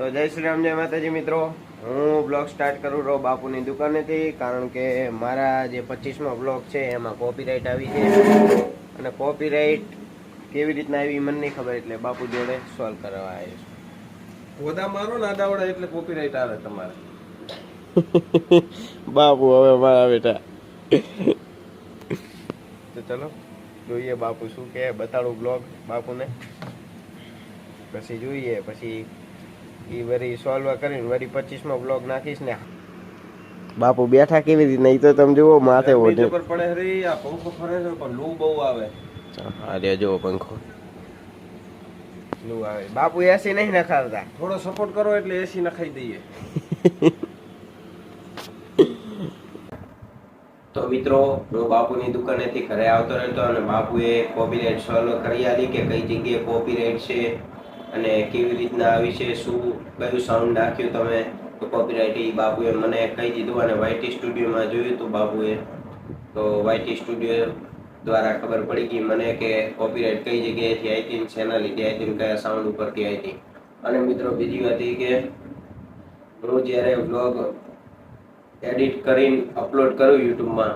તો જય શ્રી રામ, જય માતાજી મિત્રો। હું બ્લોગ સ્ટાર્ટ કરું રહો બાપુની દુકાનેથી, કારણ કે મારા જે 25મો બ્લોગ છે એમાં કોપીરાઇટ આવી છે, અને કોપીરાઇટ કેવી રીતના આવી મને નહીં ખબર, એટલે બાપુ જોડે સોલ્વ કરવા આવ્યો છું। ઓદા મારો ને આડાવડા એટલે કોપીરાઇટ આવે તમારે। બાપુ હવે મારા બેટા તો ચલો જોઈએ બાપુ શું કહે, બતાડું બ્લોગ બાપુને, પછી જોઈએ, પછી એ વરી સોલ્વ કરીને વરી 25મો બ્લોગ નાખીશ ને। બાપુ બેઠા કેવી રીતે, નહીં તો તમે જુઓ માથે ઓઢે પર પડે રે, આ પંખો ફરે છે પણ લૂ બહુ આવે। હા રે જો પંખો લૂ આવે। બાપુ એસી નહીં નખાવતા, થોડો સપોર્ટ કરો એટલે એસી નખાઈ દઈએ। તો મિત્રો હું બાપુની દુકાનેથી ઘરે આવતો રહેતો, અને બાપુએ કોપીરાઇટ સોલ્વ કરી આલી કે કઈ જગ્યાએ કોપીરાઇટ છે અને કેવી રીતના આવી છે, શું કયું સાઉન્ડ નાખ્યું તમે તો કોપીરાઇટ, એ બાપુએ મને કહી દીધું। અને વાયટી સ્ટુડિયોમાં જોયું હતું બાપુએ, તો વાયટી સ્ટુડિયો દ્વારા ખબર પડી ગઈ મને કે કોપીરાઇટ કઈ જગ્યાએથી આવી હતી, શેના લીધે આવી હતી, કયા સાઉન્ડ ઉપરથી આવી હતી। અને મિત્રો બીજી વાત એ કે હું જ્યારે વ્લોગ એડિટ કરીને અપલોડ કરું યુટ્યુબમાં,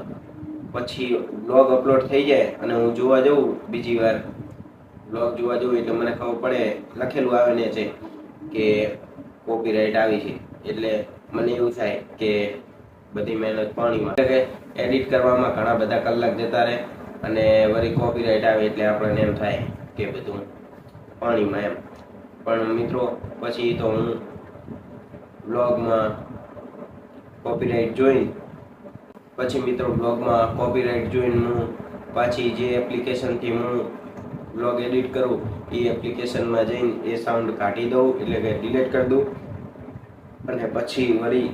પછી બ્લોગ અપલોડ થઈ જાય અને હું જોવા જઉં બીજી વાર બ્લોગ જોવા જઉં, એટલે મને ખબર પડે લખેલું આવે ને છે કે કોપીરાઇટ આવી છે, એટલે મને એવું થાય કે બધી મહેનત પાણીમાં, એટલે કે એડિટ કરવામાં ઘણા બધા કલાક જતા રહે અને વળી કોપીરાઇટ આવે એટલે આપણને એમ થાય કે બધું પાણીમાં એમ। પણ મિત્રો પછી તો હું બ્લોગમાં કોપીરાઇટ જોઈને હું પાછી જે એપ્લિકેશનથી હું બ્લોગ એડિટ કરું એ એપ્લિકેશનમાં જઈને એ સાઉન્ડ કાઢી દઉં, એટલે કે ડિલીટ કરી દઉં, અને પછી વળી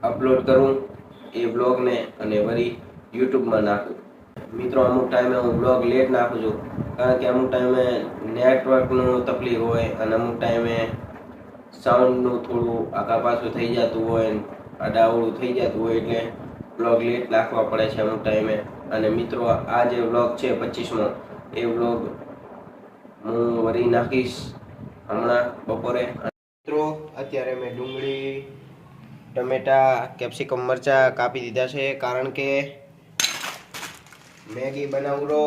અપલોડ કરું એ બ્લોગને અને વળી યુટ્યુબમાં નાખું। મિત્રો અમુક ટાઈમે હું બ્લોગ લેટ નાખું છું, કારણ કે અમુક ટાઈમે નેટવર્કનું તકલીફ હોય અને અમુક ટાઈમે સાઉન્ડનું થોડું આગા પાછું થઈ જતું હોય, આડાઅવળું થઈ જતું હોય, એટલે બ્લોગ લેટ નાખવા પડે છે અમુક ટાઈમે। અને મિત્રો આ જે બ્લોગ છે 25મો, એ બ્લોગ હું વળી નાખીશ હમણાં બપોરે। મિત્રો અત્યારે મેં ડુંગળી, ટમેટા, કેપ્સિકમ, મરચાં કાપી દીધા છે, કારણ કે મેગી બનાવરો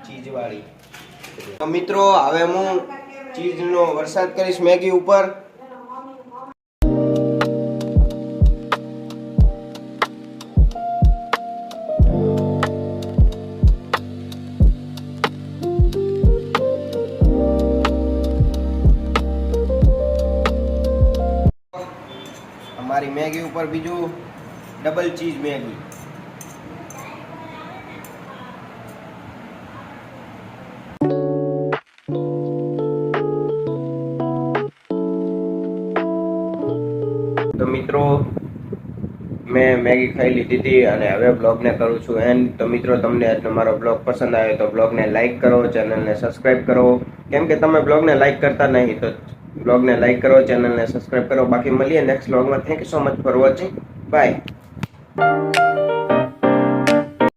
ચીઝવાળી। તો મિત્રો હવે હું ચીઝનો વરસાદ કરીશ મેગી ઉપર। અમારી મેગી ઉપર બીજું ડબલ ચીઝ મેગી। તો મિત્રો મેં મેગી ખાઈ લીધી હતી અને હવે બ્લોગને કરું છું એન્ડ। તો મિત્રો તમને આજનો મારો બ્લોગ પસંદ આવ્યો તો બ્લોગને લાઈક કરો, ચેનલને સબસ્ક્રાઈબ કરો, કેમ કે તમે બ્લોગને લાઈક કરતા નહીં, તો બ્લોગને લાઈક કરો, ચેનલને સબસ્ક્રાઈબ કરો। બાકી મળીએ નેક્સ્ટ બ્લોગમાં। Thank you so much for watching, by.